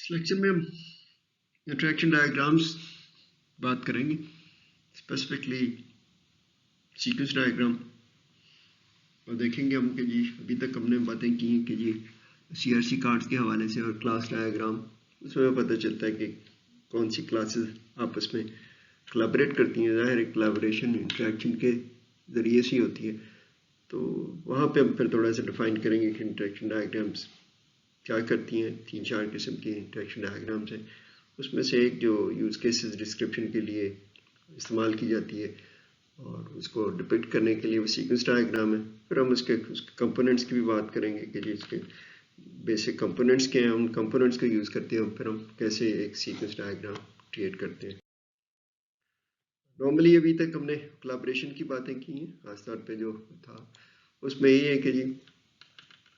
इस लेक्चर में हम इंटरेक्शन डायग्राम्स बात करेंगे, स्पेसिफिकली सीक्वेंस डायग्राम, और देखेंगे हम कि जी अभी तक हमने बातें की हैं कि जी सीआरसी कार्ड्स के हवाले से और क्लास डायग्राम, उसमें पता चलता है कि कौन सी क्लासेस आपस में कोलैबोरेट करती हैं। ज़ाहिर है कोलैबोरेशन इंटरेक्शन के ज़रिए से होती है, तो वहाँ पे हम फिर थोड़ा सा डिफाइन करेंगे कि इंटरेक्शन डायग्राम्स क्या करती हैं। 3-4 किस्म की इंटरेक्शन डायग्राम्स हैं, उसमें से एक जो यूज़ केसेस डिस्क्रिप्शन के लिए इस्तेमाल की जाती है और उसको डिपिक्ट करने के लिए वो सीक्वेंस डायग्राम है। फिर हम उसके कंपोनेंट्स की भी बात करेंगे कि जी इसके बेसिक कंपोनेंट्स क्या हैं, उन कंपोनेंट्स को यूज़ करते हैं फिर हम कैसे एक सीक्वेंस डायग्राम क्रिएट करते हैं। नॉर्मली अभी तक हमने कोलैबोरेशन की बातें की हैं, खासतौर पे जो था उसमें यही है कि जी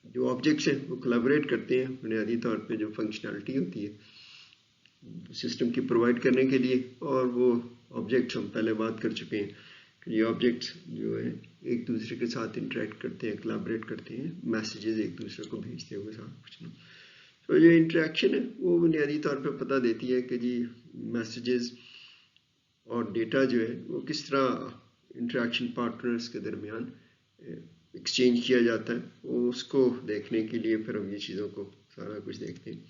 जो ऑब्जेक्ट्स हैं वो कोलैबोरेट करते हैं बुनियादी तौर पे जो फंक्शनैलिटी होती है सिस्टम की प्रोवाइड करने के लिए। और वो ऑब्जेक्ट्स हम पहले बात कर चुके हैं कि ये ऑब्जेक्ट्स जो है एक दूसरे के साथ इंटरेक्ट करते हैं, कोलैबोरेट करते हैं, मैसेजेस एक दूसरे को भेजते हुए साथ कुछ ना। तो जो इंटरेक्शन है वो बुनियादी तौर पे पता देती है कि जी मैसेजेस और डेटा जो है वो किस तरह इंटरेक्शन पार्टनर्स के दरमियान एक्सचेंज किया जाता है, वो उसको देखने के लिए फिर हम ये चीज़ों को सारा कुछ देखते हैं।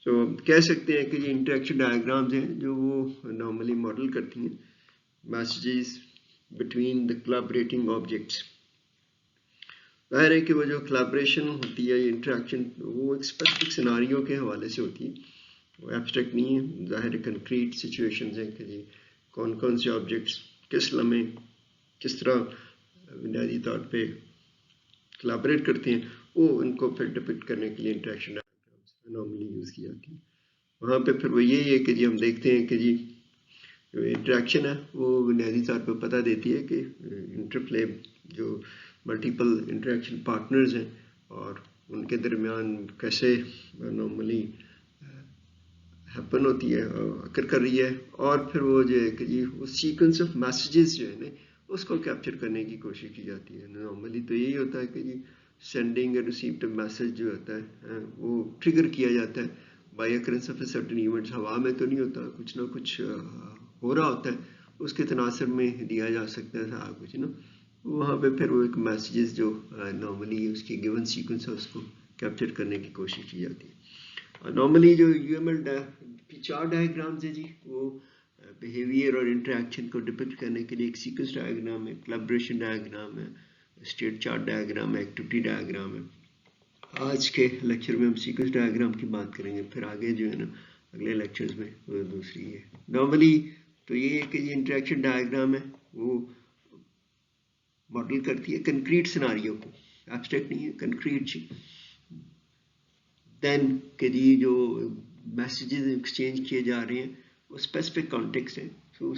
तो कह सकते हैं कि ये इंटरेक्शन डायग्राम्स हैं जो वो नॉर्मली मॉडल करती हैं messages between the collaborating objects. जाहिर है कि वो जो कोलैबोरेशन होती है, इंटरेक्शन, वो एक स्पेसिफिक सिनारियो के हवाले से होती है, वो एब्स्ट्रैक्ट नहीं है। जाहिर है कंक्रीट सिचुएशंस हैं कि जी कौन कौन से ऑब्जेक्ट्स किस लम्हे किस तरह बुनियादी तौर पे कोलैबोरेट करते हैं, वो उनको फिर डिपिक्ट करने के लिए इंटरेक्शन डायग्राम्स नॉर्मली यूज़ की जाती है। वहाँ पे फिर वो यही है कि जी हम देखते हैं कि जी जो इंटरेक्शन है वो बुनियादी तौर पे पता देती है कि इंटरप्ले जो मल्टीपल इंटरेक्शन पार्टनर्स हैं और उनके दरमियान कैसे नॉर्मली हैपन होती है, अकर कर रही है। और फिर वो जो है कि जी वो सीक्वेंस ऑफ मैसेजेस जो है ना उसको कैप्चर करने की कोशिश की जाती है। नॉर्मली तो यही होता है कि जी सेंडिंग एंड रिसीव्ड मैसेज जो होता है वो ट्रिगर किया जाता है by occurrence of certain events. हवा में तो नहीं होता, कुछ ना कुछ हो रहा होता है, उसके तनासर में दिया जा सकता है सारा कुछ ना। वहाँ पे फिर वो एक मैसेजेस जो नॉर्मली उसकी गिवन सीक्वेंस है उसको कैप्चर करने की कोशिश की जाती है। नॉर्मली जो यूएमएल चार डायग्राम्स है जी वो बिहेवियर और इंटरेक्शन को डिपिक्ट करने के लिए एक सीक्वेंस डायग्राम है, कोलैबोरेशन डायग्राम है, स्टेट चार्ट डायग्राम है, एक्टिविटी डायग्राम है। आज के लेक्चर में हम सीक्वेंस डायग्राम की बात करेंगे, फिर आगे जो है ना अगले लेक्चर्स में वो दूसरी है। नॉर्मली तो ये है कि ये इंटरेक्शन डायग्राम है वो मॉडल करती है कंक्रीट सिनारियो को, एब्स्ट्रैक्ट नहीं है, कंक्रीट। देन के जी जो मैसेजेस एक्सचेंज किए जा रहे हैं वो स्पेसिफिक कॉन्टेक्स्ट है, सो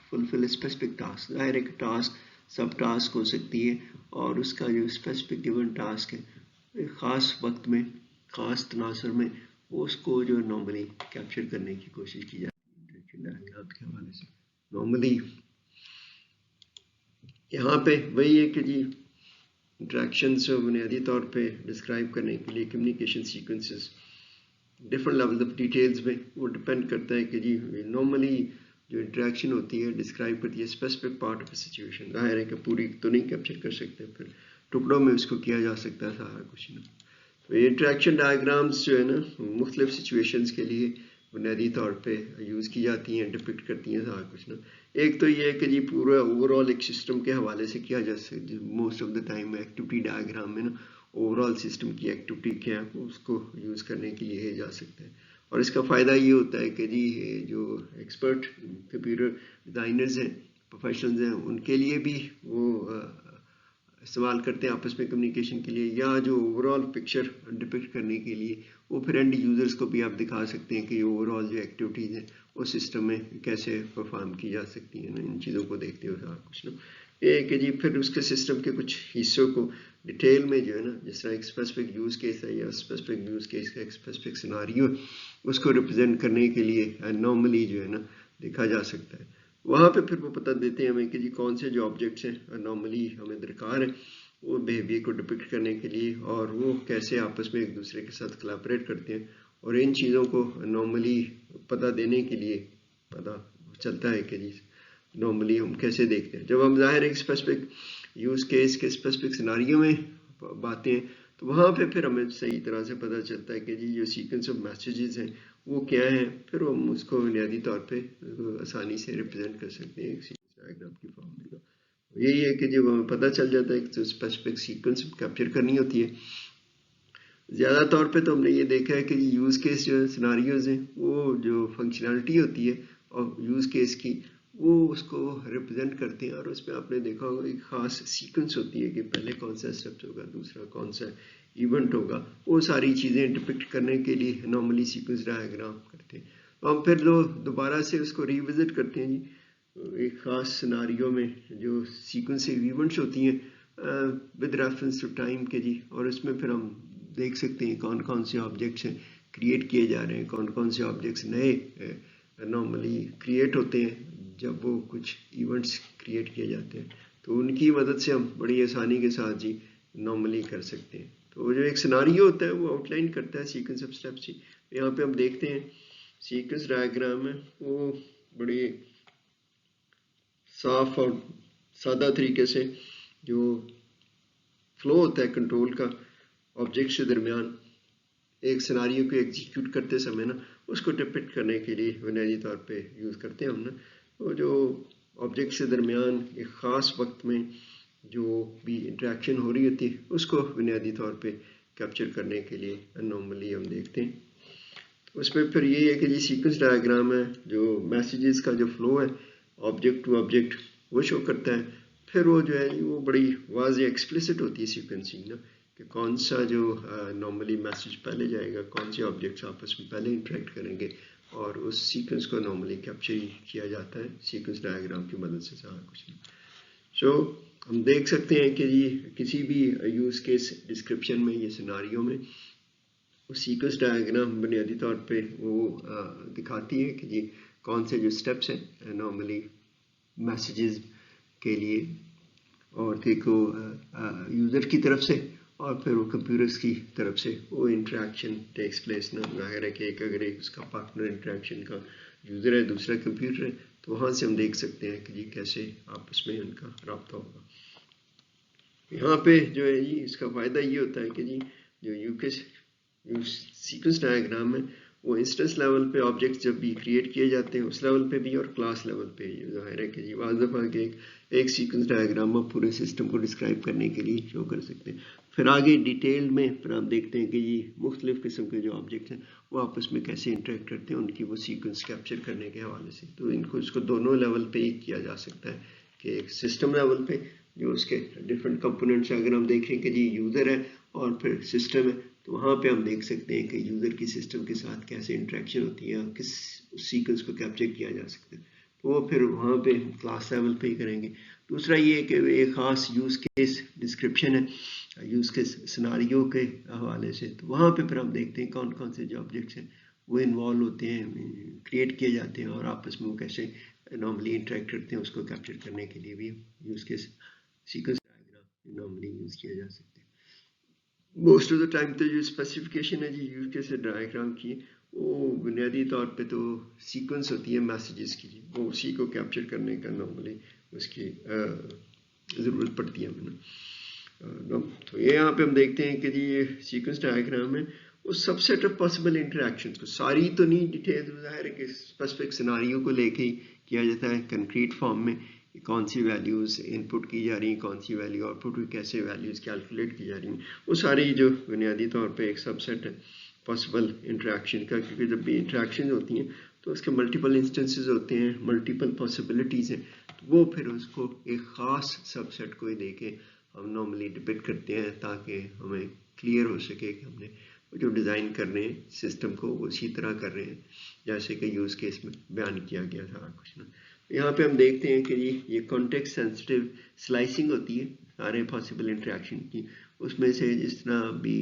फुलफिल स्पेसिफिक टास्क। जाहिर है कि टास्क सब टास्क हो सकती है और उसका जो स्पेसिफिक गिवन टास्क है एक ख़ास वक्त में ख़ास तनासर में उसको जो नॉर्मली कैप्चर करने की कोशिश की जाती है डायग्राम के हवाले से। नॉर्मली यहाँ पे वही है कि जी इंट्रैक्शंस बुनियादी तौर पे डिस्क्राइब करने के लिए communication sequences different level of details में वो डिपेंड करता है कि जी नॉर्मली जो इंटरेक्शन होती है डिस्क्राइब करती है स्पेसिफिक पार्ट ऑफ सिचुएशन। जाहिर है कि पूरी तो नहीं कैप्चर कर सकते, फिर टुकड़ों में उसको किया जा सकता है सारा कुछ ना। तो ये इंटरेक्शन डायग्राम्स जो है ना मुख्तलिफ सिचुएशंस के लिए बुनियादी तौर पे यूज़ की जाती हैं, डिपिक्ट करती हैं सारा कुछ ना। एक तो ये है कि जी पूरा ओवरऑल एक सिस्टम के हवाले से किया जा सकता है most of the time activity diagram में ना, ओवरऑल सिस्टम की एक्टिविटी क्या है उसको यूज़ करने के लिए जा सकता है। और इसका फ़ायदा ये होता है कि जी जो एक्सपर्ट कंप्यूटर डिज़ाइनर्स हैं, प्रोफेशनल्स हैं, उनके लिए भी वो इस्तेमाल करते हैं आपस में कम्युनिकेशन के लिए, या जो ओवरऑल पिक्चर डिपिक्ट करने के लिए वो फिर एंड यूज़र्स को भी आप दिखा सकते हैं कि ओवरऑल जो एक्टिविटीज़ हैं उस सिस्टम में कैसे परफॉर्म की जा सकती हैं ना। इन चीज़ों को देखते हुए सारा कुछ ना ये कि जी फिर उसके सिस्टम के कुछ हिस्सों को डिटेल में जो है ना, जिस तरह एक स्पेसिफिक यूज़ केस है या स्पेसिफिक यूज़ केस का एक स्पेसिफिक सिनारियो उसको रिप्रेजेंट करने के लिए नॉर्मली जो है ना देखा जा सकता है। वहाँ पे फिर वो पता देते हैं हमें कि जी कौन से जो ऑब्जेक्ट्स हैं नॉर्मली हमें दरकार है वो बिहेवियर को डिपिक्ट करने के लिए, और वो कैसे आपस में एक दूसरे के साथ कोलैबोरेट करते हैं, और इन चीज़ों को नॉर्मली पता देने के लिए पता चलता है कि जी नॉर्मली हम कैसे देखते हैं। जब हम ज़ाहिर एक स्पेसिफिक यूज केस के स्पेसिफिक सिनारियो में बातें हैं तो वहाँ पे फिर हमें सही तरह से पता चलता है कि जी जो सीक्वेंस ऑफ मैसेजेस हैं वो क्या है, फिर हम उसको बुनियादी तौर पे आसानी से रिप्रेजेंट कर सकते हैं एक सीक्वेंस डायग्राम की फॉर्म में। यही है कि जब हमें पता चल जाता है कि स्पेसिफिक सीक्वेंस कैप्चर करनी होती है, ज़्यादा तौर पे तो हमने ये देखा है कि यूज़ केस जो सिनारियोज हैं वो जो फंक्शनैलिटी होती है और यूज़ केस की वो उसको रिप्रेजेंट करते हैं, और उसमें आपने देखा होगा एक ख़ास सीक्वेंस होती है कि पहले कौन सा स्टेप होगा, दूसरा कौन सा इवेंट होगा, वो सारी चीज़ें डिपिक्ट करने के लिए नॉर्मली सीक्वेंस डायग्राम करते हैं। तो हम फिर दोबारा से उसको रिविजिट करते हैं जी एक ख़ास सिनारियो में जो सीक्वेंस इवेंट्स होती हैं विद रेफरेंस टू टाइम के जी, और उसमें फिर हम देख सकते हैं कौन कौन से ऑब्जेक्ट्स हैं क्रिएट किए जा रहे हैं, कौन कौन से ऑब्जेक्ट्स नए नॉर्मली क्रिएट होते हैं जब वो कुछ इवेंट्स क्रिएट किए जाते हैं, तो उनकी मदद से हम बड़ी आसानी के साथ जी नॉर्मली कर सकते हैं। तो जो एक सिनारियो होता है वो आउटलाइन करता है सीक्वेंस ऑफ स्टेप्स जी। यहाँ पे हम देखते हैं सीक्वेंस डायग्राम में वो बड़ी साफ और सादा तरीके से जो फ्लो होता है कंट्रोल का ऑब्जेक्ट्स के दरमियान एक सिनारियो को एग्जीक्यूट करते समय ना उसको डिपिक्ट करने के लिए बुनियादी तौर पे यूज़ करते हैं हम ना। तो जो ऑब्जेक्ट्स के दरमियान एक ख़ास वक्त में जो भी इंटरेक्शन हो रही होती है उसको बुनियादी तौर पे कैप्चर करने के लिए नॉर्मली हम देखते हैं। तो उसमें फिर ये है कि जी सीक्वेंस डायग्राम है जो मैसेजेस का जो फ्लो है ऑब्जेक्ट टू ऑब्जेक्ट वो शो करता है। फिर वो जो है वो बड़ी वाज़ेह एक्सप्लिसिट होती है सीक्वेंसिंग ना कि कौन सा जो नॉर्मली मैसेज पहले जाएगा, कौन से ऑब्जेक्ट्स आपस में पहले इंटरेक्ट करेंगे, और उस सीक्वेंस को नॉर्मली कैप्चर किया जाता है सीक्वेंस डायग्राम की मदद से, सारा कुछ नहीं। सो हम देख सकते हैं कि जी किसी भी यूज़ केस डिस्क्रिप्शन में ये सिनारियो में सीक्वेंस डायग्राम बुनियादी तौर पे वो दिखाती है कि जी कौन से जो स्टेप्स हैं नॉर्मली मैसेजेस के लिए, और देखो यूज़र की तरफ से और फिर वो कंप्यूटर्स की तरफ से वो इंटरेक्शन टेक्स प्लेस ना। जाहिर है कि अगर एक उसका पार्टनर इंटरेक्शन का यूज़र है दूसरा कंप्यूटर है तो वहाँ से हम देख सकते हैं कि जी कैसे आपस में उनका रब्ता होगा। यहाँ पे जो है जी इसका फ़ायदा ये होता है कि जी जो सीक्वेंस डायग्राम है वो इंस्टेंस लेवल पे ऑब्जेक्ट्स जब भी क्रिएट किए जाते हैं उस लेवल पे भी और क्लास लेवल पे जाहिर है कि जी वाज़ दफ़ा के एक सीक्वेंस डायग्राम आप पूरे सिस्टम को डिस्क्राइब करने के लिए शो कर सकते हैं। फिर आगे डिटेल में फिर हम देखते हैं कि ये मुख्तलिफ किस्म के जो ऑब्जेक्ट्स हैं वो आपस में कैसे इंटरेक्ट करते हैं उनकी वो सीक्वेंस कैप्चर करने के हवाले से। तो इनको इसको दोनों लेवल पे ही किया जा सकता है कि एक सिस्टम लेवल पे जो उसके डिफरेंट कंपोनेंट्स अगर हम देखें कि जी यूज़र है और फिर सिस्टम है तो वहाँ पे हम देख सकते हैं कि यूज़र की सिस्टम के साथ कैसे इंटरेक्शन होती है, किस सीक्वेंस को कैप्चर किया जा सकता है, तो वो फिर वहाँ पे क्लास लेवल पे ही करेंगे। दूसरा ये है कि एक ख़ास यूज़ केस डिस्क्रिप्शन है यूज़ केस सिनारियो के हवाले से, तो वहाँ पे फिर हम देखते हैं कौन कौन से जो ऑब्जेक्ट्स हैं वो इन्वॉल्व होते हैं, क्रिएट किए जाते हैं और आपस में वो कैसे नॉर्मली इंटरेक्ट करते हैं उसको कैप्चर करने के लिए भी use case sequence diagram normally use किया जा सकता है। मोस्ट ऑफ द टाइम तो जो स्पेसिफिकेशन है जी यूज़ केस डायग्राम की वो बुनियादी तौर पे तो सीक्वेंस होती है मैसेजेस की, वो उसी को कैप्चर करने का नॉर्मली उसकी ज़रूरत पड़ती है हमें। तो ये यहाँ पे हम देखते हैं कि जी ये सीक्वेंस डायग्राम है वो सबसेट ऑफ पॉसिबल इंटरेक्शंस को, सारी तो नहीं डिटेल ज़ाहिर है कि स्पेसिफिक सिनारियो को लेके ही किया जाता है कंक्रीट फॉर्म में, कौन सी वैल्यूज़ इनपुट की जा रही हैं, कौन सी वैल्यू आउटपुट हुई, कैसे वैल्यूज़ कैलकुलेट की जा रही हैं, वो सारी जो बुनियादी तौर पे एक सबसेट है पॉसिबल इंटरेक्शन का, क्योंकि जब भी इंटरेक्शन होती हैं तो उसके मल्टीपल इंस्टेंसेस होते हैं, मल्टीपल पॉसिबिलिटीज़ हैं, तो वो फिर उसको एक ख़ास सबसेट को ही देके हम नॉर्मली डिपिक्ट करते हैं ताकि हमें क्लियर हो सके कि हमने जो डिज़ाइन कर रहे हैं सिस्टम को वो उसी तरह कर रहे हैं जैसे कि यूज़ केस में बयान किया गया सारा कुछ ना। यहाँ पे हम देखते हैं कि ये कॉन्टेक्स्ट सेंसिटिव स्लाइसिंग होती है सारे पॉसिबल इंटरेक्शन की, उसमें से जिस तरह भी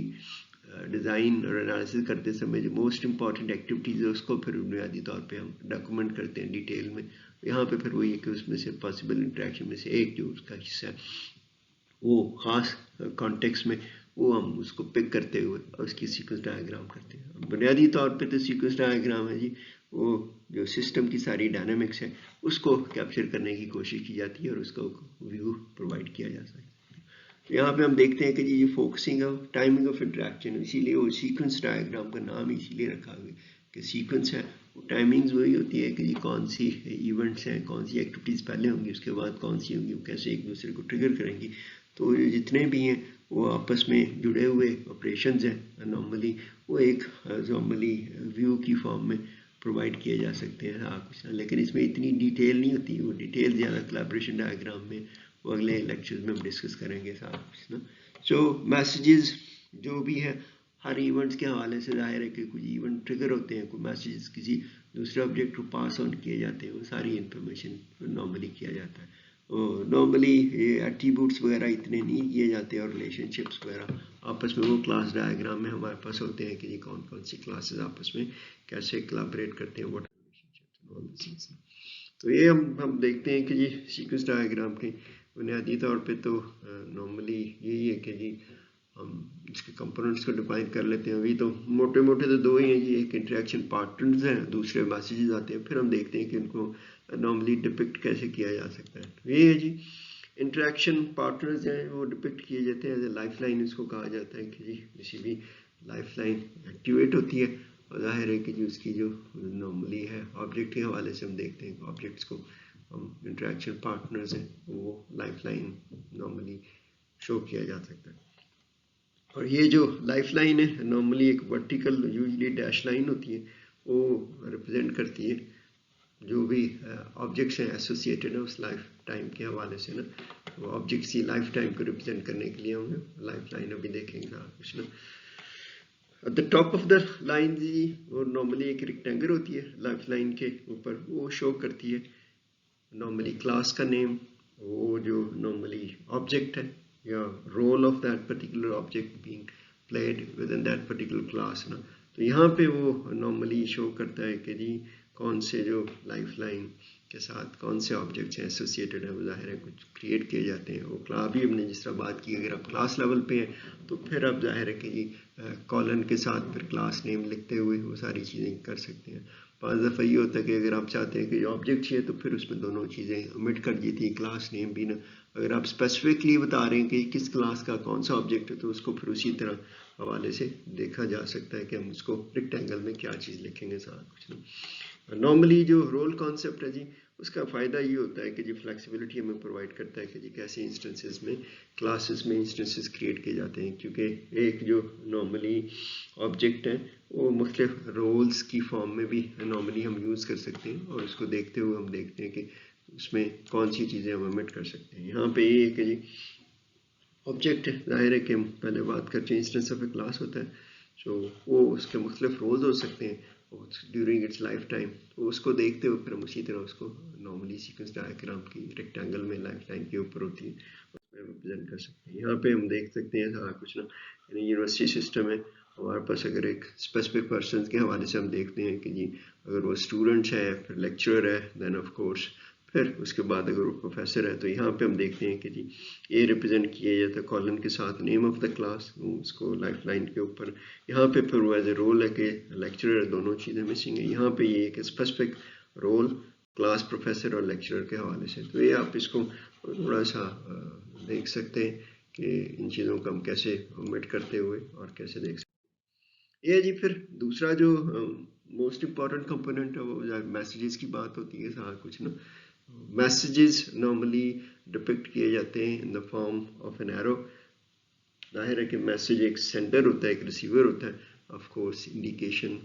डिज़ाइन और एनालिसिस करते समय जो मोस्ट इम्पॉर्टेंट एक्टिविटीज़ है उसको फिर बुनियादी तौर पे हम डॉक्यूमेंट करते हैं डिटेल में। यहाँ पे फिर वही है कि उसमें से पॉसिबल इंटरेक्शन में से एक जो उसका हिस्सा है वो ख़ास कॉन्टेक्स्ट में वो हम उसको पिक करते हुए और उसकी सीक्वेंस डायग्राम करते हैं। बुनियादी तौर पे तो सीक्वेंस डायग्राम है जी, वो जो सिस्टम की सारी डायनामिक्स है उसको कैप्चर करने की कोशिश की जाती है और उसका व्यू प्रोवाइड किया जा सकता है। तो यहाँ पे हम देखते हैं कि जी focusing of timing of interaction, इसीलिए वो सीक्वेंस डायग्राम का नाम इसीलिए रखा हुआ है कि सीक्वेंस है, वो टाइमिंग्स वही होती है कि जी कौन सी इवेंट्स हैं, कौन सी एक्टिविटीज़ पहले होंगी, उसके बाद कौन सी होंगी, वो कैसे एक दूसरे को ट्रिगर करेंगी। तो जितने भी हैं वो आपस में जुड़े हुए ऑपरेशंस हैं नॉर्मली, वो एक नॉर्मली व्यू की फॉर्म में प्रोवाइड किए जा सकते हैं। हाँ कुछ, लेकिन इसमें इतनी डिटेल नहीं होती, वो डिटेल ज़्यादा कोलैबोरेशन डायग्राम में वो अगले लेक्चर्स में हम डिस्कस करेंगे सारा कुछ ना। सो मैसेजेस जो भी है हर इवेंट्स के हवाले से जाहिर है कि कुछ इवेंट ट्रिगर होते हैं, कोई मैसेजेस किसी दूसरे ऑब्जेक्ट को पास ऑन किए जाते हैं, वो सारी इंफॉर्मेशन नॉर्मली किया जाता है। नॉर्मली ये एट्रीब्यूट्स वगैरह इतने नहीं किए जाते और रिलेशनशिप्स वगैरह आपस में वो क्लास डायग्राम में हमारे पास होते हैं कि जी कौन कौन सी क्लासेस आपस में कैसे कोलैबोरेट करते हैं, व्हाट रिलेशनशिप्स। तो ये हम देखते हैं कि जी सीक्वेंस डायग्राम के बुनियादी तौर पे तो नॉर्मली यही है कि जी हम इसके कंपोनेंट्स को डिफाइन कर लेते हैं। अभी तो मोटे मोटे तो दो ही हैं जी, एक इंटरेक्शन पैटर्न्स हैं, दूसरे मैसेजेस आते हैं, फिर हम देखते हैं कि उनको नॉर्मली डिपिक्ट कैसे किया जा सकता है। तो ये है जी इंटरेक्शन पैटर्न्स हैं, वो डिपिक्ट किए जाते हैं एज ए लाइफ लाइन, इसको कहा जाता है कि जी किसी भी लाइफ लाइन एक्टिवेट होती है और जाहिर है कि जी उसकी जो नॉर्मली है ऑब्जेक्ट के हवाले से हम देखते हैं ऑब्जेक्ट्स को हम इंटरेक्शन पार्टनर्स हैं वो लाइफ लाइन नॉर्मली शो किया जा सकता है। और ये जो लाइफ लाइन है नॉर्मली एक वर्टिकल यूजली डैश लाइन होती है, वो रिप्रेजेंट करती है जो भी ऑब्जेक्ट्स हैं एसोसिएटेड है उस लाइफ टाइम के हवाले से ना। वो ऑब्जेक्ट्स की लाइफ टाइम को रिप्रेजेंट करने के लिए हम लाइफ लाइन अभी देखेंगे कुछ ना। At the top of the line जी वो नॉर्मली एक रेक्टेंगल होती है लाइफ लाइन के ऊपर, वो शो करती है नॉर्मली क्लास का नेम, वो जो नॉर्मली ऑब्जेक्ट है या role of that particular object being played within that particular class ना। तो यहाँ पे वो नॉर्मली शो करता है कि जी कौन से जो लाइफ लाइन के साथ कौन से ऑब्जेक्ट्स हैं एसोसिएटेड है, वो जाहिर है कुछ क्रिएट किए जाते हैं। वो क्लास भी हमने जिस तरह बात की, अगर आप क्लास लेवल पे हैं तो फिर आप जाहिर है कि जी कॉलन के साथ फिर क्लास नेम लिखते हुए वो सारी चीज़ें कर सकते हैं। पांच दफ़ा ये होता है कि अगर आप चाहते हैं कि ऑब्जेक्ट चाहिए तो फिर उसमें दोनों चीज़ें ओमिट कर दी थी, क्लास नेम भी ना। अगर आप स्पेसिफिकली बता रहे हैं कि किस क्लास का कौन सा ऑब्जेक्ट है तो उसको फिर उसी तरह हवाले से देखा जा सकता है कि हम उसको रेक्टेंगल में क्या चीज़ लिखेंगे सारा कुछ ना। नॉर्मली जो रोल कॉन्सेप्ट है जी उसका फ़ायदा ये होता है कि जी फ्लेक्सिबिलिटी हमें प्रोवाइड करता है कि जी कैसे इंस्टेंसेस में क्लासेस में इंस्टेंसेस क्रिएट किए जाते हैं, क्योंकि एक जो नॉर्मली ऑब्जेक्ट है वो मुख्तलिफ रोल्स की फॉर्म में भी नॉर्मली हम यूज़ कर सकते हैं और उसको देखते हुए हम देखते हैं कि उसमें कौन सी चीज़ें हम ओमिट कर सकते हैं। यहाँ पे ये है कि जी ऑब्जेक्ट जाहिर है कि हम पहले बात करते हैं इंस्टेंस ऑफ ए क्लास होता है, तो वो उसके मुख्तलिफ रोल्स हो सकते हैं ड्यूरिंग इट्स लाइफ टाइम, तो उसको देखते हुए फिर हम उसी तरह उसको नॉर्मली सीक्वेंस डायग्राम की रेक्टेंगल में लाइफ टाइम के ऊपर होती है उसमें रिप्रेजेंट कर सकते हैं। यहाँ पे हम देख सकते हैं सारा कुछ ना, यानी यूनिवर्सिटी सिस्टम है हमारे पास, अगर एक स्पेसिफिक पर्सन के हवाले से हम देखते हैं कि जी अगर वो स्टूडेंट्स है फिर लेक्चरर है देन ऑफ कोर्स, फिर उसके बाद अगर वो प्रोफेसर है तो यहाँ पे हम देखते हैं कि जी ये रिप्रेजेंट किया जाता है कॉलम के साथ नेम ऑफ द क्लास, उसको लाइफ लाइन के ऊपर। यहाँ पे फिर वो एज ए रोल है कि लेक्चरर, दोनों चीज़ें मिसिंग है। यहाँ पे ये एक स्पेसिफिक रोल क्लास प्रोफेसर और लेक्चरर के हवाले से, तो ये आप इसको थोड़ा सा देख सकते हैं कि इन चीज़ों को हम कैसे ओमिट करते हुए और कैसे देख सकते हैं। ये जी फिर दूसरा जो मोस्ट इम्पॉर्टेंट कंपोनेंट है वो मैसेजेस की बात होती है सारा कुछ ना। मैसेजेस नॉर्मली डिपिक्ट किए जाते हैं इन the form of an arrow. जाहिर है कि मैसेज एक सेंडर होता है एक रिसीवर होता है, of course indication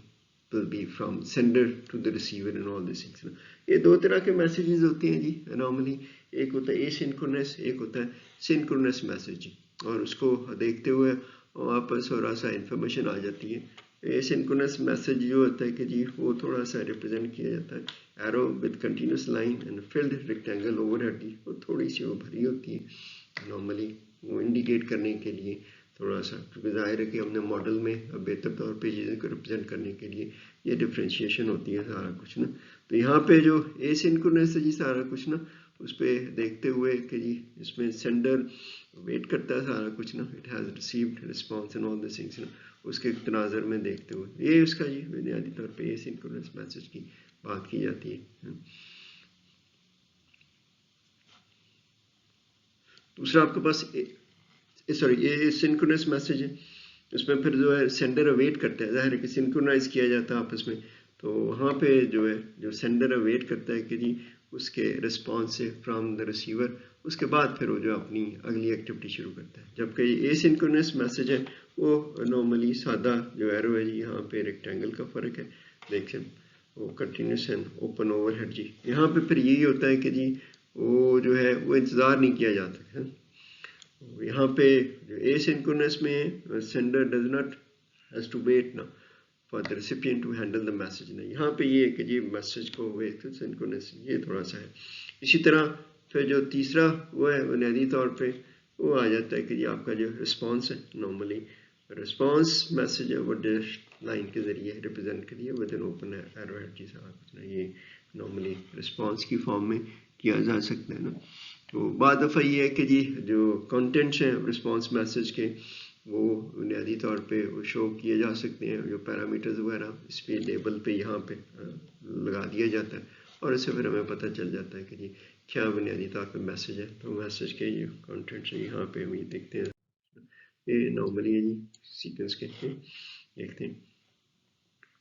will be from sender to the receiver and all this things. ये दो तरह के मैसेजेस होते हैं जी नॉर्मली, एक होता है एसिंक्रोनस, एक होता है सिंक्रोनस मैसेज, और उसको देखते हुए वापस थोड़ा सा इंफॉर्मेशन आ जाती है। एसिंक्रोनस मैसेज जो होता है कि जी वो थोड़ा सा रिप्रेजेंट किया जाता है arrow with continuous line and filled rectangle overhead जी, वो थोड़ी सी वो भरी होती है नॉर्मली, वो इंडिकेट करने के लिए थोड़ा सा, क्योंकि जाहिर है कि हमने मॉडल में बेहतर तौर पे चीज़ें को रिप्रेजेंट करने के लिए ये डिफ्रेंशिएशन होती है सारा कुछ ना। तो यहाँ पे जो एसिंक्रोनस है जी सारा कुछ ना, उस पर देखते हुए कि जी इसमें सेंडर वेट करता है सारा कुछ ना, it has received response and all this things ना, उसके तनाजर में देखते हुए ये उसका जी बुनियादी तौर पे एसिंक्रोनस मैसेज की बात की जाती है। दूसरा आपके पास सॉरी ये सिंक्रोनस मैसेज है, उसमें फिर जो है सेंडर अवेट करता है, जाहिर है कि सिंक्रोनाइज किया जाता है आपस में, तो वहाँ पे जो है जो सेंडर अवेट करता है कि जी उसके रिस्पॉन्स से फ्रॉम द रिसीवर, उसके बाद फिर वो जो अपनी अगली एक्टिविटी शुरू करता है। जबकि ये एसिंक्रोनस मैसेज है वो नॉर्मली सादा जो एरो है जी, यहाँ पे रेक्टेंगल का फ़र्क है, देखें वो कंटिन्यूस एंड ओपन ओवरहेड जी, यहाँ पे फिर यही होता है कि जी वो जो है वो इंतज़ार नहीं किया जाता है। यहाँ पे एसिंक्रोनस में sender does not has to wait ना for the recipient to handle the message ना, यहाँ पे ये है कि जी मैसेज को वेट सिंक्रोनस ये थोड़ा सा है। इसी तरह फिर जो तीसरा वो है बुनियादी तौर पे वो आ जाता है कि जी आपका जो रिस्पॉन्स है, नॉर्मली रिस्पॉन्स मैसेज है वो डैश लाइन के जरिए रिप्रेजेंट करिए with an open arrow head जी सारा कुछ ना, ये नॉर्मली रिस्पॉन्स की फॉर्म में किया जा सकता है ना। तो बाद दफ़ा ये है कि जी जो कंटेंट्स हैं रिस्पॉन्स मैसेज के वो बुनियादी तौर पे वो शो किए जा सकते हैं, जो पैरामीटर्स वगैरह इस पे लेबल पे यहाँ पे लगा दिया जाता है और इससे फिर हमें पता चल जाता है कि जी क्या बुनियादी तौर पे मैसेज है। तो मैसेज के ये कंटेंट्स यहाँ पे हम ये देखते हैं, ये नॉर्मली है जी सीक्वेंस के देखते हैं,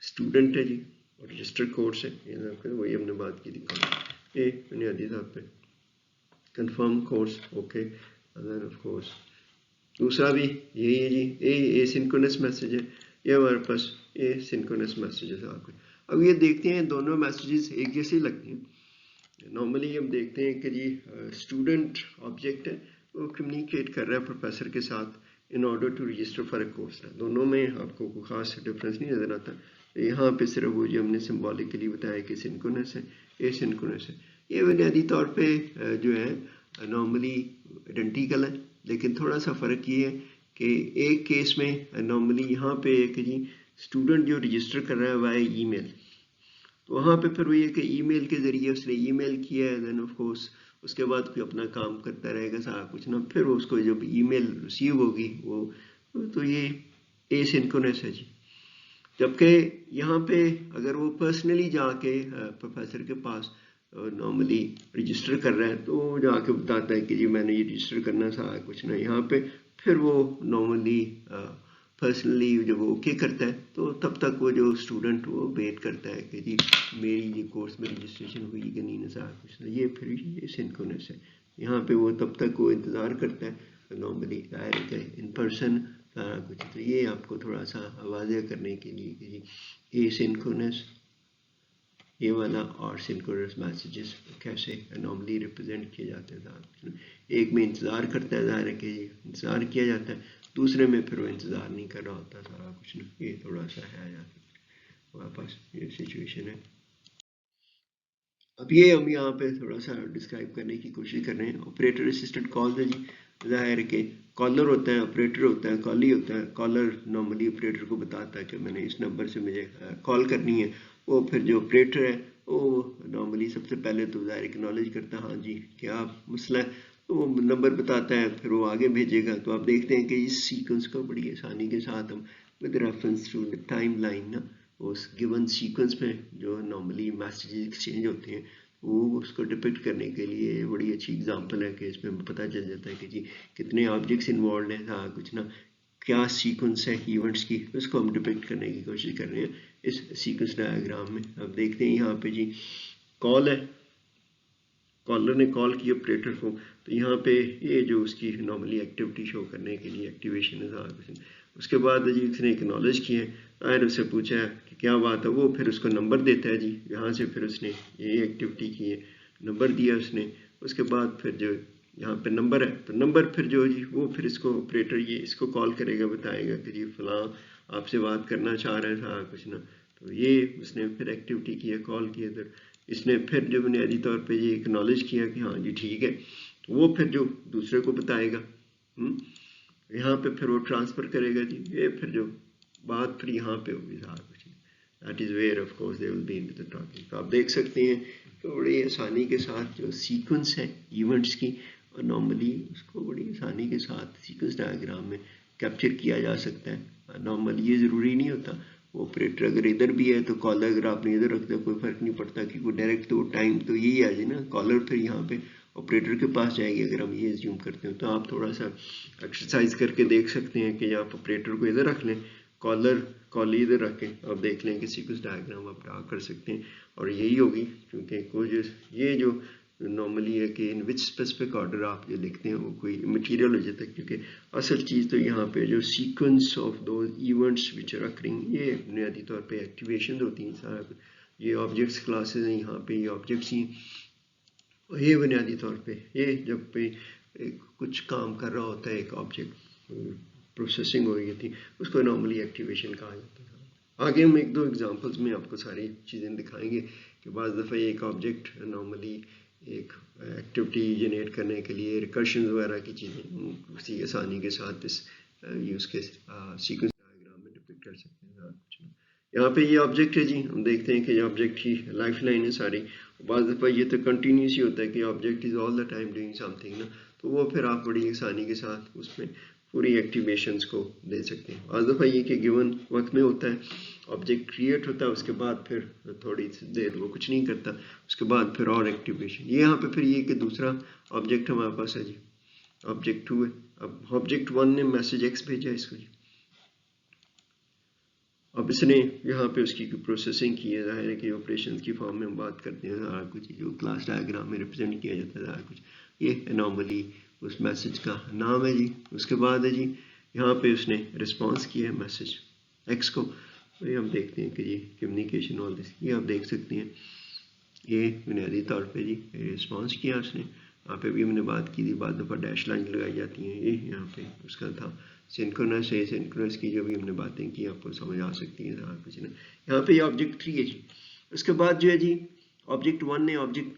स्टूडेंट है जी और रजिस्टर कोर्स है, ये वही हमने बात की थी, ये बुनियादी तौर पे confirm course okay, other of course दूसरा भी यही है जी, ये सिंक्रोनस मैसेज है, ये हमारे पास ये सिंक्रोनस मैसेज है सारा कुछ। अब ये देखते हैं दोनों मैसेजेस एक जैसे लगते हैं। नॉर्मली हम देखते हैं कि जी स्टूडेंट ऑब्जेक्ट है वो कम्युनिकेट कर रहा है प्रोफेसर के साथ in order to register for a course, दोनों में आपको कोई खास डिफरेंस नहीं नज़र आता। यहाँ पे सिर्फ वो जो हमने सिम्बॉलिकली बताया कि सिंक्रोनस है, ये सिंक्रोनस है, ये बुनियादी तौर पे जो है नॉर्मली आइडेंटिकल है, लेकिन थोड़ा सा फ़र्क ये है कि एक केस में नॉर्मली यहाँ पे है कि जी स्टूडेंट जो रजिस्टर कर रहा है वाया ईमेल, तो वहाँ पे फिर वही है कि ईमेल के ज़रिए उसने ईमेल किया है, देन ऑफ कोर्स उसके बाद कोई अपना काम करता रहेगा सारा कुछ ना, फिर उसको जब ईमेल रिसीव होगी वो, तो ये एसिंक्रोनस है जी। जबकि यहाँ पे अगर वो पर्सनली जाके प्रोफेसर के पास नॉर्मली रजिस्टर कर रहा है तो जाके बताता है कि जी मैंने ये रजिस्टर करना सारा कुछ ना, यहाँ पे फिर वो नॉर्मली पर्सनली जब वो ओके करता है तो तब तक वो जो स्टूडेंट वो वेट करता है कि जी मेरी ये कोर्स में रजिस्ट्रेशन हुई कि नहीं ना सारा कुछ ना, ये फिर ये सिंक्रोनस है। यहाँ पे वो तब तक वो इंतज़ार करता है नॉर्मली डायरेक्ट है इन पर्सन सारा कुछ। तो ये आपको थोड़ा सा वाज़ेह करने के लिए कि जी ये सिंक्रोनस ये वाला और सिंक्रोनस मैसेजेस कैसे नॉर्मली रिप्रेजेंट किए जाते हैं। एक में इंतज़ार करता है, ज़ाहिर है कि इंतज़ार किया जाता है, दूसरे में फिर वो इंतज़ार नहीं कर रहा होता सारा कुछ ना, ये थोड़ा सा है हमारे पास ये सिचुएशन है। अब ये हम यहाँ पे थोड़ा सा डिस्क्राइब करने की कोशिश कर रहे हैं। ऑपरेटर असिस्टेंट कॉल है जी, जाहिर है कि कॉलर होता है, ऑपरेटर होता है, कॉली होता है। कॉलर नॉर्मली ऑपरेटर को बताता है कि मैंने इस नंबर से मुझे कॉल करनी है, वो फिर जो ऑपरेटर है वो नॉर्मली सबसे पहले तो जाहिर एक्नॉलेज करता है हाँ जी क्या मसला है, तो वो नंबर बताता है, फिर वो आगे भेजेगा। तो आप देखते हैं कि इस सीक्वेंस को बड़ी आसानी के साथ हम with reference to the time line ना उस गिवन सीक्वेंस में जो नॉर्मली मैसेजेस एक्सचेंज होते हैं वो उसको डिपिक्ट करने के लिए बड़ी अच्छी एग्जांपल है कि इसमें पता चल जाता है कि जी कितने ऑब्जेक्ट्स इन्वॉल्व हैं, हाँ कुछ ना क्या सीक्वेंस है इवेंट्स की, उसको हम डिपिक्ट करने की कोशिश कर रहे हैं इस सीक्वेंस डायग्राम में। अब देखते हैं यहाँ पे जी कॉल है, कॉलर ने कॉल की ऑपरेटर को, तो यहाँ पे ये जो उसकी नॉर्मली एक्टिविटी शो करने के लिए एक्टिवेशन है। उसके बाद जी उसने एक्नॉलेज किया है, आयर उससे पूछा है कि क्या बात है, वो फिर उसको नंबर देता है जी, यहाँ से फिर उसने ये एक्टिविटी की है, नंबर दिया उसने। उसके बाद फिर जो यहाँ पे नंबर है तो नंबर फिर जो जी वो फिर इसको ऑपरेटर ये इसको कॉल करेगा, बताएगा कि जी फलां आपसे बात करना चाह रहे था कुछ ना, तो ये उसने फिर एक्टिविटी की है, कॉल किया, तो इसने फिर जो बुनियादी तौर पे ये एक्नॉलेज किया कि हाँ जी ठीक है, तो वो फिर जो दूसरे को बताएगा, यहाँ पे फिर वो ट्रांसफ़र करेगा जी, ये फिर जो बात फिर यहाँ पे होगी सारा कुछ, that is where of course they will be into the talking. तो आप देख सकते हैं कि बड़ी आसानी के साथ जो सीक्वेंस है इवेंट्स की और नॉर्मली उसको बड़ी आसानी के साथ सीक्वेंस डायग्राम में कैप्चर किया जा सकता है। नॉर्मली ये ज़रूरी नहीं होता, ऑपरेटर अगर इधर भी है तो कॉलर अगर आपने इधर रख दिया कोई फ़र्क नहीं पड़ता, क्योंकि डायरेक्ट तो टाइम तो यही आ जाए ना, कॉलर फिर यहाँ पे ऑपरेटर के पास जाएगी अगर हम ये एज्यूम करते हैं। तो आप थोड़ा सा एक्सरसाइज करके देख सकते हैं कि आप ऑपरेटर को इधर रख लें, कॉली इधर रख के आप देख लें कि सीक्वेंस डायग्राम आप ड्रा कर सकते हैं। और यही होगी, क्योंकि कुछ ये जो नॉर्मली है कि इन विच स्पेसिफिक ऑर्डर आप जो लिखते हैं वो कोई मटेरियल हो जाता है, क्योंकि असल चीज़ तो यहाँ पे जो सीक्वेंस ऑफ दो इवेंट्स विच आर अकरिंग, ये बुनियादी तौर पे एक्टिवेशन होती हैं सारा। ये ऑब्जेक्ट्स क्लासेस हैं, यहाँ पे ये ऑब्जेक्ट्स ही, ये बुनियादी तौर पे ये जब पे कुछ काम कर रहा होता है एक ऑब्जेक्ट, प्रोसेसिंग हो रही थी, उसको नॉर्मली एक्टिवेशन कहा जाता है। आगे हम एक दो एग्जांपल्स में आपको सारी चीज़ें दिखाएंगे कि बाज़ दफ़ा एक ऑब्जेक्ट नॉर्मली एक एक्टिविटी जनरेट करने के लिए रिकर्शन वगैरह की चीज़ें उसी आसानी के साथ इस यूज़ के सीक्वेंस डायग्राम में डिपिक्ट कर सकते हैं। यहाँ पे ये ऑब्जेक्ट है जी, हम देखते हैं कि ये ऑब्जेक्ट की लाइफ लाइन है सारी। बाज़ दफ़ा ये तो कंटिन्यूस ही होता है कि object is all the time doing something ना, तो वो फिर आप बड़ी आसानी के साथ उसमें पूरी एक्टिवेशंस को दे सकते हैं। बाज़ दफ़ा ये कि गिवन वक्त में होता है, ऑब्जेक्ट क्रिएट होता है, उसके बाद फिर थोड़ी देर वो कुछ नहीं करता, उसके बाद फिर और एक्टिवेशन। ये यहाँ पे फिर ये कि दूसरा ऑब्जेक्ट हमारे पास है जी, ऑब्जेक्ट 2 है। अब ऑब्जेक्ट 1 ने मैसेज एक्स भेजा इसको जी, अब इसने यहाँ पे उसकी प्रोसेसिंग की है, जाहिर है कि ऑपरेशन की फॉर्म में हम बात करते हैं, सारा कुछ जो क्लास डायग्राम में रिप्रेजेंट किया जाता है सारा कुछ, ये नॉर्मली उस मैसेज का नाम है जी। उसके बाद है जी यहाँ पे उसने रिस्पांस किया है मैसेज एक्स को, ये हम देखते हैं कि ये कम्युनिकेशन ऑल दिस, ये आप देख सकते हैं, ये बुनियादी तौर पे जी रिस्पांस किया उसने। यहाँ पे भी हमने बात की थी, बाद दफ़ा डैश लाइन लगाई जाती हैं, ये यहाँ पे उसका था सिंक्रोनस है, सिंक्रोनस की जो भी हमने बातें की आपको समझ आ सकती है कुछ ना। यहाँ पे ऑब्जेक्ट 3 है जी, उसके बाद जो है जी ऑब्जेक्ट 1 ने ऑब्जेक्ट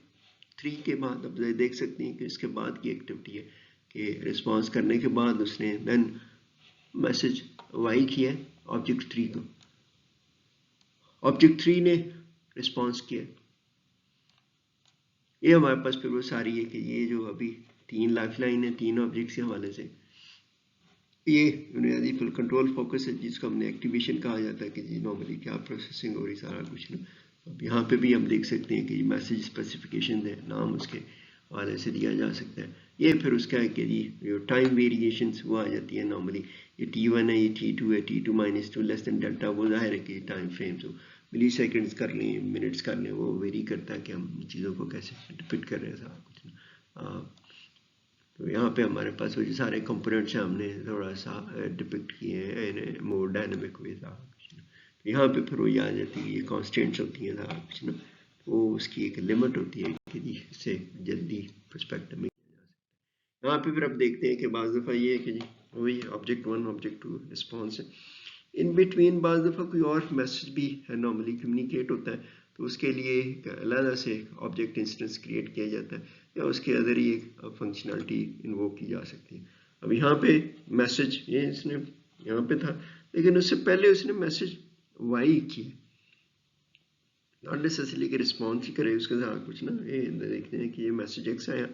3 के बाद अब देख सकते हैं कि इसके बाद की एक्टिविटी है कि रिस्पांस करने के बाद उसने देन मैसेज वाई किया ऑब्जेक्ट 3 को, ऑब्जेक्ट 3 ने रिस्पांस किया। ये हमारे पास फिर वो सारी है कि ये जो अभी 3 लाइफ लाइन है 3 ऑब्जेक्ट्स के हवाले से, ये बुनियादी फिर कंट्रोल फोकस है जिसको हमने एक्टिवेशन कहा जाता है कि जी नॉर्मली क्या प्रोसेसिंग हो रही सारा कुछ ना। अब यहाँ पे भी हम देख सकते हैं कि मैसेज स्पेसिफिकेशन है, नाम उसके हवाले से दिया जा सकता है। ये फिर उसका है कि जी जो टाइम वेरिएशंस वो आ जाती है नॉर्मली, ये T1 है, ये T2 है, T2-2 लेस देन डेल्टा, वो जाहिर है कि टाइम फ्रेम्स हो, मिली सेकेंड्स कर लें, मिनट्स कर लें, वो वेरी करता है कि हम चीज़ों को कैसे डिपिक्ट कर रहे हैं सारा कुछ ना। तो यहाँ पे हमारे पास वो जो सारे कंपोनेंट्स हैं हमने थोड़ा सा डिपिक्ट किए हैं मोर डायनामिक वे सारा कुछ ना। तो यहाँ पे फिर वो याद जाती है ये कॉन्स्टेंट्स होती हैं सारा कुछ ना, वो उसकी एक लिमिट होती है कि जी इससे जल्दी पर्सपेक्टिव में किया जा सकता है। यहाँ पे फिर अब देखते हैं कि बाज़ दफ़ा ये है कि जी वही ऑब्जेक्ट 1 ऑब्जेक्ट 2 रिस्पॉन्स है, इन बिटवीन बाज़ दफ़ा कोई और मैसेज भी है नॉर्मली कम्युनिकेट होता है, तो उसके लिए अलग से ऑब्जेक्ट इंस्टेंस क्रिएट किया जाता है या उसके अंदर ही एक फंक्शनलिटी इन्वोक की जा सकती है। अब यहाँ पे मैसेज ये इसने यहाँ पे था, लेकिन उससे पहले उसने मैसेज वाई किया, नॉट नेसेसरली कि रिस्पॉन्स ही करे उसके साथ कुछ ना। ये देखते हैं कि ये मैसेज एक्स आया,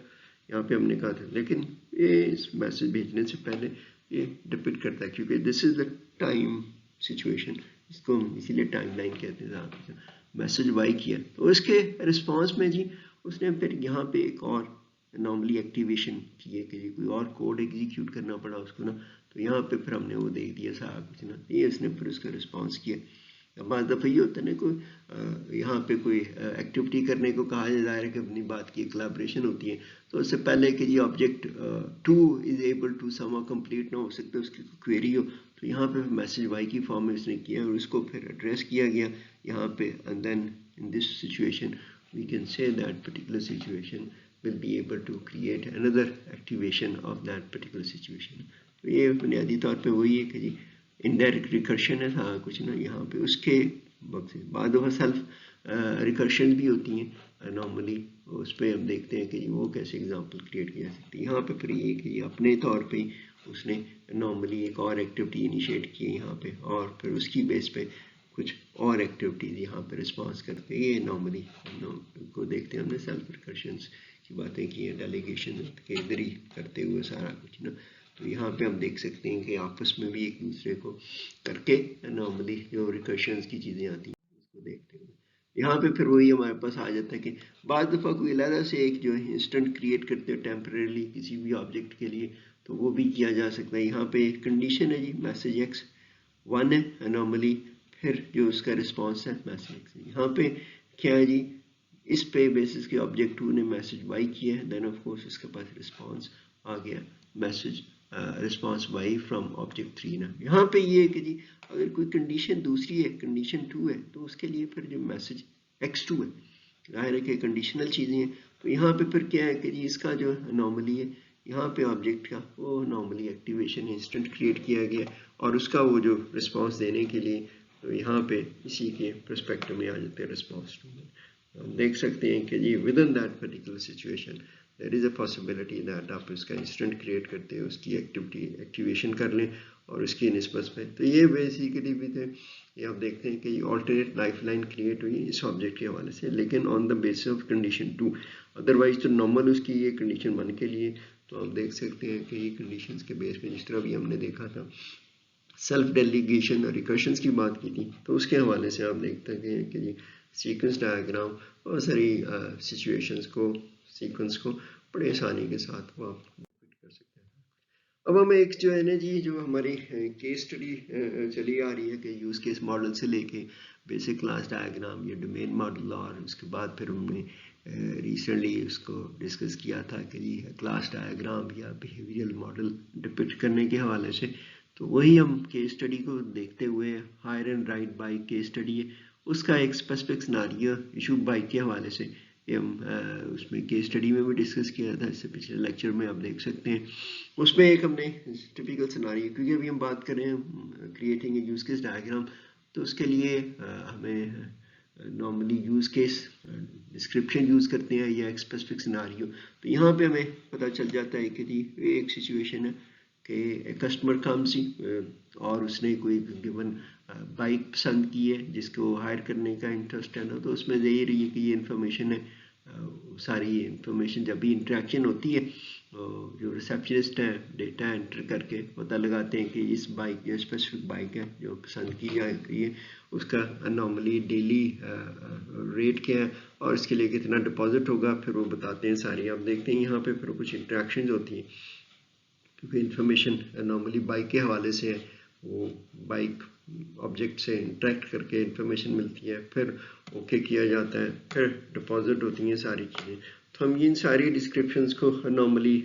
यहाँ पे हमने कहा था, लेकिन ये इस मैसेज भेजने से पहले ये डिपिक्ट करता है, क्योंकि this is the time situation, इसको हम इसीलिए टाइम लाइन कहते हैं। मैसेज वाई किया तो उसके रिस्पॉन्स में जी उसने फिर यहाँ पे एक और नॉर्मली एक्टिवेशन की है कि जी कोई और कोड एग्जीक्यूट करना पड़ा उसको ना, तो यहाँ पे फिर हमने वो देख दिया सारा कुछ ना, ये उसने फिर उसका रिस्पॉन्स किया। बाज़ दफ़ा ये होता है ना कोई यहाँ पे कोई एक्टिविटी करने को कहा जाए है कि अपनी बात की कोलैबोरेशन होती है, तो उससे पहले कि ये object 2 is able to somehow complete ना हो सकता है उसकी क्वेरी हो, तो यहाँ पे मैसेज वाई की फॉर्म में उसने किया और उसको फिर एड्रेस किया गया यहाँ पे, and then in this situation we can say that particular situation will be able to create another activation of that particular situation। तो ये बुनियादी तौर पे वही है कि जी इनडायरेक्ट रिकर्शन है हाँ कुछ ना, यहाँ पे उसके वक्त से बाद सेल्फ रिकर्शन भी होती हैं नॉर्मली, उस पर हम देखते हैं कि वो कैसे एग्जांपल क्रिएट किया जा सकती है। यहाँ पे फिर ये कि अपने तौर पे उसने नॉर्मली एक और एक्टिविटी इनिशिएट की यहाँ पे, और फिर उसकी बेस पे कुछ और एक्टिविटीज यहाँ पे रिस्पॉन्स करते हैं। ये नॉर्मली को देखते हैं हमने सेल्फ रिकर्शंस की बातें की हैं, डेलीगेशन के इधर ही करते हुए सारा कुछ ना। तो यहाँ पे हम देख सकते हैं कि आपस में भी एक दूसरे को करके नॉर्मली जो रिकर्शंस की चीज़ें आती हैं उसको देखते हुए यहाँ पे फिर वही हमारे पास आ जाता है कि बाद दफ़ा कोई अलग से एक जो है इंस्टेंट क्रिएट करते हो टेम्परेली किसी भी ऑब्जेक्ट के लिए, तो वो भी किया जा सकता है। यहाँ पे एक कंडीशन है जी, मैसेज एक्स 1 है नॉर्मली, फिर जो उसका रिस्पॉन्स है मैसेज एक्स। यहाँ पे क्या है जी, इस पे बेसिस के ऑब्जेक्ट 2 ने मैसेज वाई किया है, देन ऑफ कोर्स इसके पास रिस्पॉन्स आ गया message response why from object 3 ना। यहाँ पे ये है कि जी अगर कोई कंडीशन दूसरी है, कंडीशन 2 है, तो उसके लिए फिर जो मैसेज x2 है, जाहिर है कि कंडीशनल चीज़ें हैं, तो यहाँ पे फिर क्या है कि जी इसका जो नॉर्मली है यहाँ पे ऑब्जेक्ट का वो नॉर्मली एक्टिवेशन इंस्टेंट क्रिएट किया गया और उसका वो जो रिस्पॉन्स देने के लिए तो यहाँ पे इसी के परस्पेक्टिव में आ जाते हैं रिस्पॉन्स टू में। हम देख सकते हैं कि जी within that particular situation there is a possibility that आप इसका इंस्टेंट क्रिएट करते हो, उसकी एक्टिवेशन कर लें और उसकी निस्बत में। तो ये बेसिकली भी थे, ये आप देखते हैं कि ऑल्टरनेट लाइफलाइन क्रिएट हुई इस ऑब्जेक्ट के हवाले से, लेकिन on the basis of condition 2, otherwise तो नॉर्मल उसकी ये कंडीशन 1 के लिए। तो आप देख सकते हैं कि ये कंडीशंस के बेस पे जिस तरह भी हमने देखा था सेल्फ डेलीगेशन और रिकर्शंस की बात की थी, तो उसके हवाले से आप देखते हैं कि जी सीक्वेंस डायग्राम और सारी सिचुएशंस को सीक्वेंस को बड़े आसानी के साथ वो आप कर सकते हैं। अब हम एक जो है ना जी जो हमारी केस स्टडी चली आ रही है कि यूज़ केस मॉडल से लेके बेसिक क्लास डायग्राम या डोमेन मॉडल, और उसके बाद फिर हमने रिसेंटली उसको डिस्कस किया था कि जी क्लास डायग्राम या बिहेवियरल मॉडल डिपिक्ट करने के हवाले से। तो वही हम केस स्टडी को देखते हुए hire and ride bike case study है, उसका एक स्पेसिफिक सिनेरियो इशू बाइक के हवाले से हम उसमें केस स्टडी में भी डिस्कस किया था, इससे पिछले लेक्चर में आप देख सकते हैं। उसमें एक हमने टिपिकल सिनेरियो, क्योंकि अभी हम बात कर रहे हैं creating a use case diagram, तो उसके लिए हमें normally use case description use करते हैं या एक स्पेसिफिक सिनेरियो। तो यहाँ पे हमें पता चल जाता है कि जी एक सिचुएशन है कि कस्टमर कम्स और उसने कोई गिवन बाइक पसंद की है जिसको हायर करने का इंटरेस्ट है ना, तो उसमें यही रही है कि ये इन्फॉर्मेशन है, सारी इन्फॉर्मेशन जब भी इंटरेक्शन होती है जो रिसेप्शनिस्ट है डेटा एंटर करके पता लगाते हैं कि इस बाइक या स्पेसिफिक बाइक है जो पसंद की जा रही है उसका नॉर्मली डेली रेट क्या है और इसके लिए कितना डिपॉजिट होगा, फिर वो बताते हैं सारी। आप देखते हैं यहाँ पे फिर कुछ इंटरेक्शन होती हैं क्योंकि इंफॉर्मेशन नॉर्मली बाइक के हवाले से है, वो बाइक ऑब्जेक्ट से इंटरेक्ट करके इंफॉर्मेशन मिलती है, फिर ओके किया जाता है, फिर डिपॉजिट होती हैं सारी चीज़ें। तो हम इन सारी डिस्क्रिप्शंस को नॉर्मली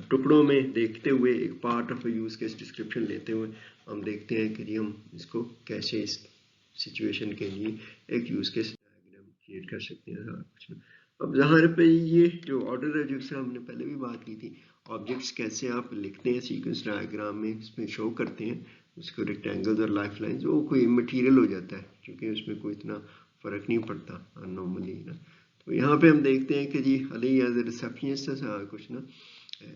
टुकड़ों में देखते हुए एक part of use case description लेते हुए हम देखते हैं कि हम इसको कैसे इस सिचुएशन के लिए एक यूज़ केस डायग्राम क्रिएट कर सकते हैं सारा कुछ। अब जहाँ पे ये जो ऑर्डर है जिससे हमने पहले भी बात की थी, ऑब्जेक्ट्स कैसे आप लिखते हैं सीक्वेंस डायग्राम में, इसमें शो करते हैं उसको रेक्टेंगल्स और लाइफ लाइन्स, वो कोई मटेरियल हो जाता है क्योंकि उसमें कोई इतना फ़र्क नहीं पड़ता नॉर्मली ना। तो यहाँ पे हम देखते हैं कि जी अली एज ए रिसेप्शनिस्ट है कुछ ना,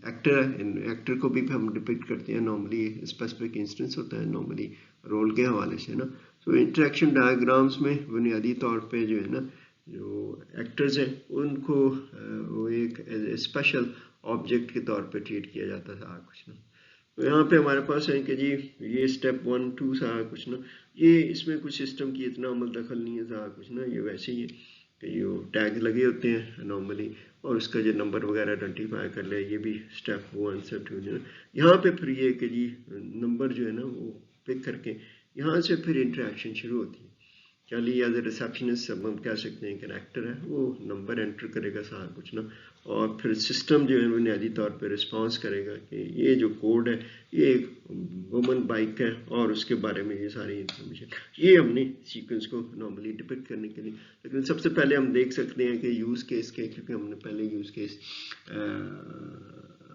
एक्टर है, एक्टर को भी हम डिपिक्ट करते हैं नॉर्मली, स्पेसिफिक इंस्टेंस होता है नॉर्मली रोल के हवाले से ना। तो इंटरेक्शन डायग्राम्स में बुनियादी तौर पे जो है ना जो एक्टर्स हैं उनको वो एक स्पेशल ऑब्जेक्ट के तौर पे ट्रीट किया जाता था कुछ ना। तो यहाँ पे हमारे पास है कि जी ये स्टेप 1 2 सारा कुछ ना, ये इसमें कुछ सिस्टम की इतना अमल दखल नहीं है सारा कुछ ना, ये वैसे ही है कि ये टैग लगे होते हैं नॉर्मली और उसका जो नंबर वगैरह आइडेंटिफाई कर ले, ये भी स्टेप 1 स्टेप 2 जो यहाँ पे फिर ये कि जी नंबर जो है ना वो पिक करके यहाँ से फिर इंटरेक्शन शुरू होती है। चलिए एज ए रिसेप्शनिस्ट सब हम कह सकते हैं कि एक्टर है वो नंबर एंटर करेगा सारा कुछ ना, और फिर सिस्टम जो है बुनियादी तौर पे रिस्पांस करेगा कि ये जो कोड है ये एक वुमन बाइक है और उसके बारे में ये सारी इंफॉर्मेशन, ये हमने सीक्वेंस को नॉर्मली डिपिक्ट करने के लिए। लेकिन सबसे पहले हम देख सकते हैं कि यूज़ केस के, क्योंकि हमने पहले यूज़ केस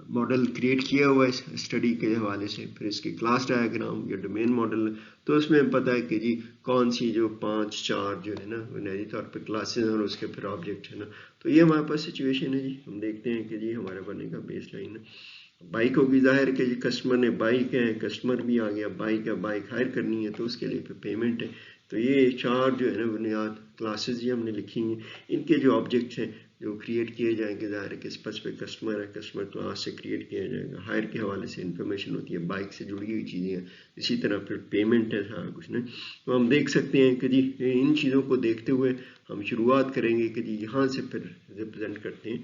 मॉडल क्रिएट किया हुआ है स्टडी के हवाले से, फिर इसके क्लास डायग्राम या डोमेन मॉडल, तो उसमें हमें पता है कि जी कौन सी जो 5 4 जो है ना बुनियादी तौर पे क्लासेस और उसके फिर ऑब्जेक्ट है ना। तो ये हमारे पास सिचुएशन है जी, हम देखते हैं कि जी हमारे बनने का बेस लाइन है बाइक होगी, जाहिर है कि जी कस्टमर ने बाइक है, कस्टमर भी आ गया, बाइक है, बाइक हायर करनी है तो उसके लिए फिर पेमेंट है, तो ये 4 जो है ना बुनियाद क्लासेस ये हमने लिखी हैं। इनके जो ऑब्जेक्ट्स हैं जो क्रिएट किए जाएंगे, ज़ाहिर है कि स्पेसिफिक कस्टमर है, कस्टमर क्लास से क्रिएट किया जाएगा। हायर के हवाले से इंफॉर्मेशन होती है, बाइक से जुड़ी हुई चीज़ें हैं, इसी तरह फिर पेमेंट है, सारा कुछ ना। तो हम देख सकते हैं कि जी इन चीज़ों को देखते हुए हम शुरुआत करेंगे कि जी यहाँ से फिर रिप्रेजेंट करते हैं,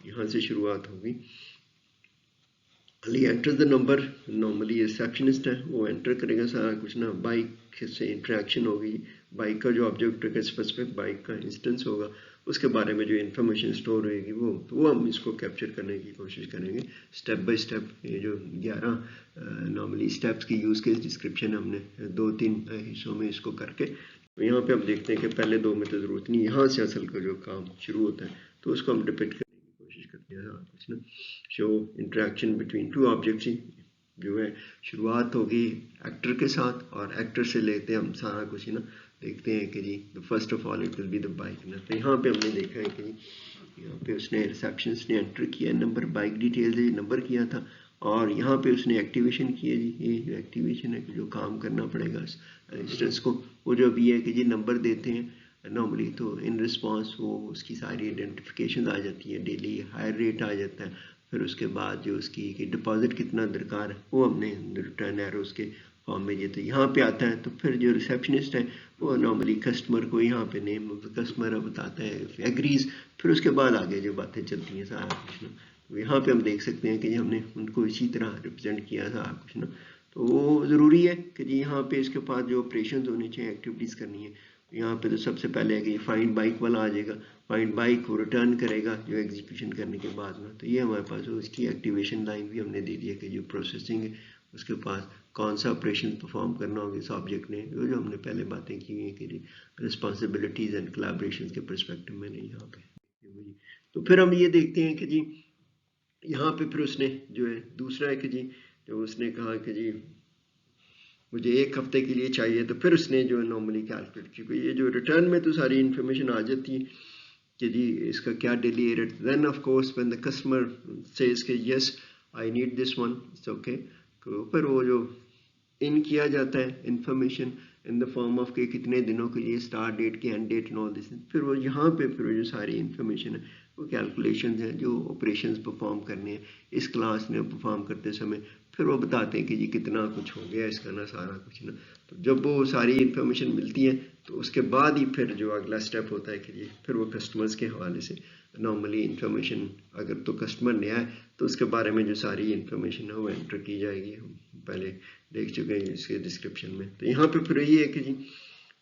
यहाँ से शुरुआत होगी। Enter the number, normally receptionist है वो एंटर करेगा सारा कुछ ना। बाइक से इंटरेक्शन होगी, बाइक का जो ऑब्जेक्ट है स्पेसिफिक बाइक का इंस्टेंस होगा, उसके बारे में जो इन्फॉर्मेशन स्टोर होगी वो हम इसको कैप्चर करने की कोशिश करेंगे स्टेप बाय स्टेप। ये जो 11 नॉर्मली स्टेप्स की यूज़ केस डिस्क्रिप्शन हमने 2-3 हिस्सों में इसको करके, तो यहाँ पे हम देखते हैं कि पहले 2 में तो ज़रूरत नहीं, यहाँ से असल का जो काम शुरू होता है तो उसको हम डिपिक्ट करने की कोशिश करते हैं कुछ ना। शो इंटरेक्शन बिटवीन 2 ऑब्जेक्ट्स जो है शुरुआत होगी एक्टर के साथ, और एक्टर से लेते हम सारा कुछ ना देखते हैं कि जी first of all it will be the bike ना। तो यहाँ पे हमने देखा है कि जी यहाँ पे उसने रिसेप्शनिस्ट ने एंटर किया नंबर, बाइक डिटेल्स है नंबर किया था, और यहाँ पे उसने एक्टिवेशन किया जी। ये जो एक्टिवेशन है जो काम करना पड़ेगा इस इंस्टेंस को, वो जो भी है कि जी नंबर देते हैं नॉर्मली, तो इन रिस्पॉन्स वो उसकी सारी आइडेंटिफिकेशन आ जाती है, डेली हायर रेट आ जाता है, फिर उसके बाद जो उसकी कि डिपॉजिट कितना दरकार है वो हमने रिटर्न एरोस के फॉर्म में ये तो यहाँ पे आता है। तो फिर जो रिसेप्शनिस्ट है वो नॉर्मली कस्टमर को यहाँ पे नेम ऑफ द कस्टमर बताता है, एग्रीज, फिर उसके बाद आगे जो बातें चलती हैं सारा कुछ ना। तो यहाँ पे हम देख सकते हैं कि हमने उनको इसी तरह रिप्रेजेंट किया सारा कुछ ना। तो वो ज़रूरी है कि जी यहाँ पे इसके पास जो ऑपरेशन होने चाहिए, एक्टिविटीज़ करनी है, यहाँ पे तो सबसे पहले है कि फाइंड बाइक वाला आ जाएगा, फाइंड बाइक को रिटर्न करेगा जो एग्जीक्यूशन करने के बाद में। तो ये हमारे पास उसकी एक्टिवेशन लाइन भी हमने दे दी है कि जो प्रोसेसिंग है उसके पास कौन सा ऑपरेशन परफॉर्म करना होगा इस ऑब्जेक्ट ने, जो हमने पहले बातें की हैं कि रिस्पॉन्सिबिलिटीज़ एंड कोलैबोरेशन के परस्पेक्टिव में नहीं यहाँ पे। तो फिर हम ये देखते हैं कि जी यहाँ पे फिर उसने जो है दूसरा है कि जी जो उसने कहा कि जी मुझे 1 हफ्ते के लिए चाहिए, तो फिर उसने जो नॉर्मली कैलकुलेट की, ये जो रिटर्न में तो सारी इन्फॉर्मेशन आ जाती है कि जी इसका क्या daily rate. Then of course when the customer says कि yes I need this one, it's okay, तो फिर वो जो इन किया जाता है information in the form of के कितने दिनों के लिए, स्टार्ट डेट की, एंड डेट, ऑल दिस, फिर वो यहाँ पे फिर जो सारी इन्फॉर्मेशन है वो कैलकुलेशन है जो ऑपरेशंस परफॉर्म करने हैं इस क्लास में परफॉर्म करते समय, फिर वो बताते हैं कि जी कितना कुछ हो गया इसका ना सारा कुछ ना। तो जब वो सारी इन्फॉर्मेशन मिलती है तो उसके बाद ही फिर जो अगला स्टेप होता है कि जी फिर वो कस्टमर्स के हवाले से नॉर्मली इन्फॉर्मेशन, अगर तो कस्टमर नया है तो उसके बारे में जो सारी इन्फॉर्मेशन है वो एंटर की जाएगी, हम पहले देख चुके हैं इसके डिस्क्रिप्शन में। तो यहाँ पे फिर ये है कि जी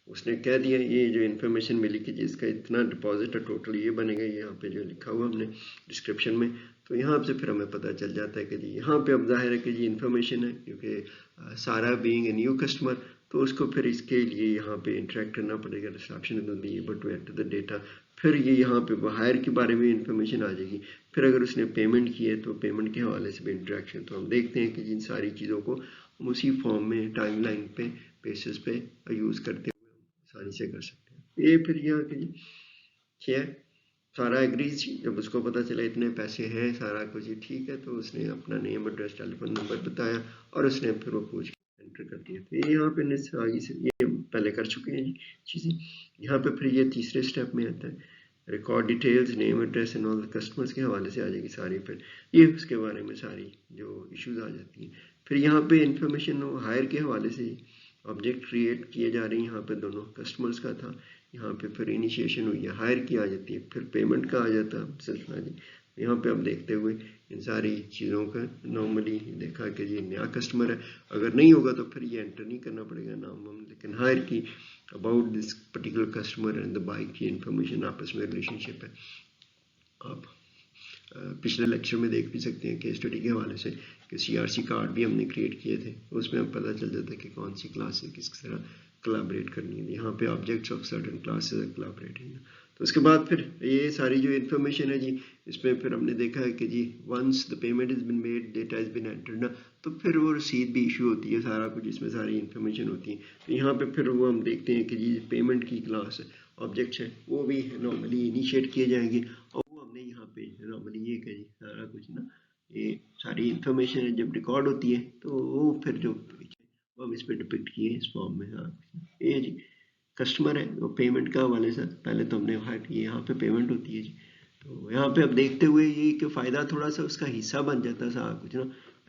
उसने कह दिया ये जो इन्फॉर्मेशन मिली कि जी इसका इतना डिपॉजिट है टोटल ये बनेगा, यहाँ पे जो लिखा हुआ हमने डिस्क्रिप्शन में, तो यहाँ से फिर हमें पता चल जाता है कि जी यहाँ पे अब जाहिर है कि जी इन्फॉर्मेशन है क्योंकि सारा बीइंग ए न्यू कस्टमर, तो उसको फिर इसके लिए यहाँ पे इंटरेक्ट करना पड़ेगा, reception will be able to enter the data, फिर ये यहाँ पे हायर के बारे में इन्फॉर्मेशन आ जाएगी, फिर अगर उसने पेमेंट की है तो पेमेंट के हवाले से भी इंटरेक्शन। तो हम देखते हैं कि जिन सारी चीज़ों को हम उसी फॉर्म में टाइमलाइन पे बेसिस पे यूज़ करते हुए आसानी से कर सकते हैं। ये फिर यहाँ की क्या है सारा एग्रीज, जब उसको पता चला इतने पैसे हैं सारा कुछ ही ठीक है, तो उसने अपना नेम एड्रेस टेलीफोन नंबर बताया और उसने फिर वो पूछ के एंटर कर दिया। तो यहाँ पे आगे से ये पहले कर चुके हैं जी चीज़ें। यहाँ पे फिर ये तीसरे स्टेप में आता है record details, name address and all customers के हवाले से आ जाएगी सारी, फिर ये उसके बारे में सारी जो इश्यूज आ जाती हैं। फिर यहाँ पे इंफॉर्मेशन हायर के हवाले से ऑब्जेक्ट क्रिएट किए जा रही हैं, यहाँ पे दोनों कस्टमर्स का था, यहाँ पे फिर इनिशिएशन हुई है, हायर की आ जाती है, फिर पेमेंट का आ जाता है सिलसिला जी। यहाँ पे हम देखते हुए इन सारी चीज़ों का नॉर्मली देखा कि ये नया कस्टमर है, अगर नहीं होगा तो फिर ये एंटर नहीं करना पड़ेगा नाम हम, लेकिन हायर की about this particular customer and the bike की इंफॉर्मेशन आपस में रिलेशनशिप है। आप पिछले लेक्चर में देख भी सकते हैं केस स्टडी के हवाले से कि सीआरसी कार्ड भी हमने क्रिएट किए थे, उसमें हम पता चल जाता है कि कौन सी क्लास है किस तरह कोलैबोरेट करनी है। यहाँ पे ऑब्जेक्ट्स ऑफ सर्टेन क्लासेस है कोलैबोरेटिंग। तो उसके बाद फिर ये सारी जो इन्फॉर्मेशन है जी इसमें फिर हमने देखा है कि जी once the payment is been made, data is been entered ना, तो फिर वो रसीद भी इशू होती है, सारा कुछ इसमें सारी इन्फॉर्मेशन होती है। तो यहाँ पे फिर वो हम देखते हैं कि जी पेमेंट की क्लास ऑब्जेक्ट्स है वो भी नॉर्मली इनिशिएट किए जाएंगे, और वो हमने यहाँ पे नॉर्मली ये कही सारा कुछ ना, ये सारी इन्फॉर्मेशन जब रिकॉर्ड होती है तो वो फिर जो वो हम इस पर डिपिक्ट किए इस फॉर्म में। हाँ ये जी कस्टमर है वो पेमेंट का हवाले से पहले तो हमने ये यहाँ पे पेमेंट होती है जी। तो यहाँ पे अब देखते हुए ये कि फ़ायदा थोड़ा सा उसका हिस्सा बन जाता था कुछ ना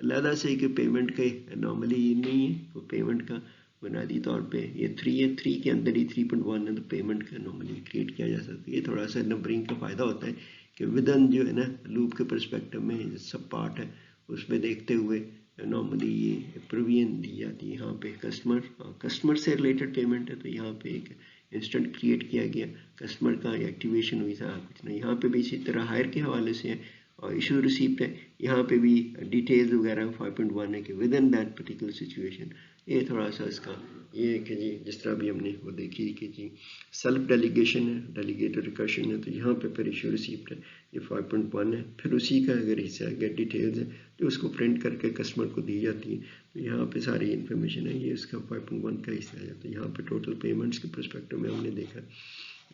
अलहदा से कि पेमेंट के नॉर्मली ये नहीं है वो पेमेंट का बुनियादी तौर पे ये 3 है, 3 के अंदर ही 3.1 है तो पेमेंट का नॉर्मली क्रिएट किया जा सकता है। ये थोड़ा सा नंबरिंग का फ़ायदा होता है कि विदन जो है ना लूप के परस्पेक्टिव में सब पार्ट है उसमें देखते हुए नॉर्मली ये प्रोविजन दी जाती है। यहाँ पे कस्टमर से रिलेटेड पेमेंट है तो यहाँ पे एक इंस्टेंट क्रिएट किया गया कस्टमर का एक्टिवेशन हुई था कुछ नहीं। यहाँ पे भी इसी तरह हायर के हवाले से है और इशू रिसीप्ट है यहाँ पे भी डिटेल्स वगैरह 5.1 है कि with in that particular situation. ये थोड़ा सा इसका ये है कि जी जिस तरह भी हमने वो देखी कि जी सेल्फ डेलीगेशन है डेलीगेटेड रिकर्शन है तो यहाँ पे फिर इशू रिसीप्ट है ये 5.1 है। फिर उसी का अगर हिस्सा गेट डिटेल्स है जो उसको प्रिंट करके कस्टमर को दी जाती है तो यहाँ पे सारी इन्फॉर्मेशन है ये उसका 5.1 का हिस्सा है। तो यहाँ पे टोटल पेमेंट्स के परस्पेक्टिव में हमने देखा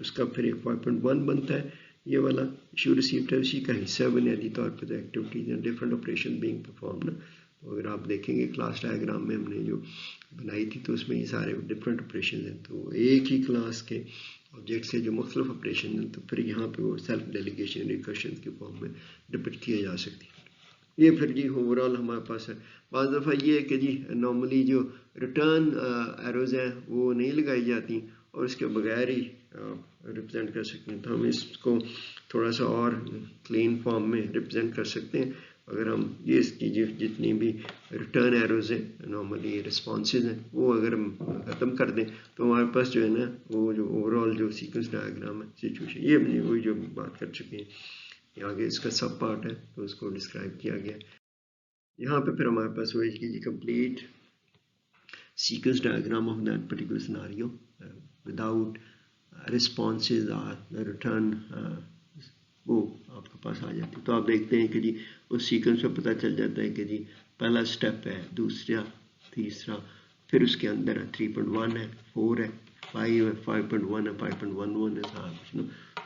उसका फिर एक 5.1 बनता है ये वाला इशू रिसीप्ट है उसी का हिस्सा बुनियादी तौर पर तो एक्टिविटीज हैं डिफरेंट ऑपरेशन बीइंग परफॉर्म ना। तो अगर आप देखेंगे क्लास डायग्राम में हमने जो बनाई थी तो उसमें ये सारे डिफरेंट ऑपरेशन हैं तो एक ही क्लास के ऑब्जेक्ट से जो मुख्तलिफ ऑपरेशन हैं तो फिर यहाँ पे वो सेल्फ डेलीगेशन रिकर्शन के फॉर्म में डिपिक्ट किए जा सकती है। ये फिर जी ओवरऑल हमारे पास है। बाज़ दफ़ा ये है कि जी नॉर्मली जो रिटर्न एरोज हैं वो नहीं लगाई जाती और उसके बगैर ही रिप्रेजेंट कर सकते हैं तो हम इसको थोड़ा सा और क्लीन फॉर्म में रिप्रेजेंट कर सकते हैं अगर हम ये इसकी जितनी भी रिटर्न एरोज हैं नॉर्मली रिस्पॉन्सेज हैं वो अगर हम ख़त्म कर दें तो हमारे पास जो है ना वो जो ओवरऑल जो सीक्वेंस डायग्राम है सिचुएशन ये अपनी वही जो बात कर चुके हैं आगे इसका सब पार्ट है तो उसको डिस्क्राइब किया गया। यहाँ पे फिर हमारे पास वही कि complete sequence diagram of that particular scenario without responses are return वो आपके पास आ जाती है। तो आप देखते हैं कि जी उस सीक्वेंस में पता चल जाता है कि जी पहला स्टेप है दूसरा तीसरा फिर उसके अंदर है 3.1 है 4 है 5 है 5.1 है 5.11 है सारा कुछ ना।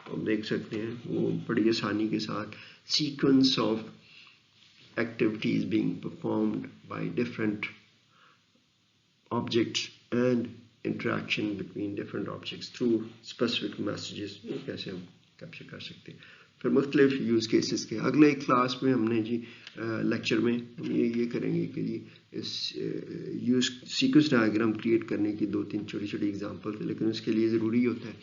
तो हम देख सकते हैं वो बड़ी आसानी के साथ sequence of activities being performed by different objects and interaction between different objects through specific messages कैसे हम कैप्चर कर सकते हैं। फिर मुख्तलिफ यूज़ केसेस के अगले क्लास में हमने जी लेक्चर में हम ये करेंगे कि जी इस यूज़ सीक्वेंस डायग्राम क्रिएट करने की 2-3 छोटी छोटी एग्जांपल्स है लेकिन उसके लिए ज़रूरी होता है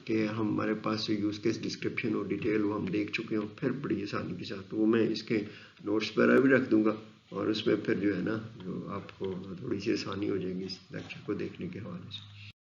कि हमारे पास जो यूज़ केस डिस्क्रिप्शन और डिटेल वो हम देख चुके हों फिर बड़ी आसानी के साथ तो वो मैं इसके नोट्स पर भी रख दूँगा और उसमें फिर जो है ना जो आपको थोड़ी सी आसानी हो जाएगी इस लेक्चर को देखने के हवाले से।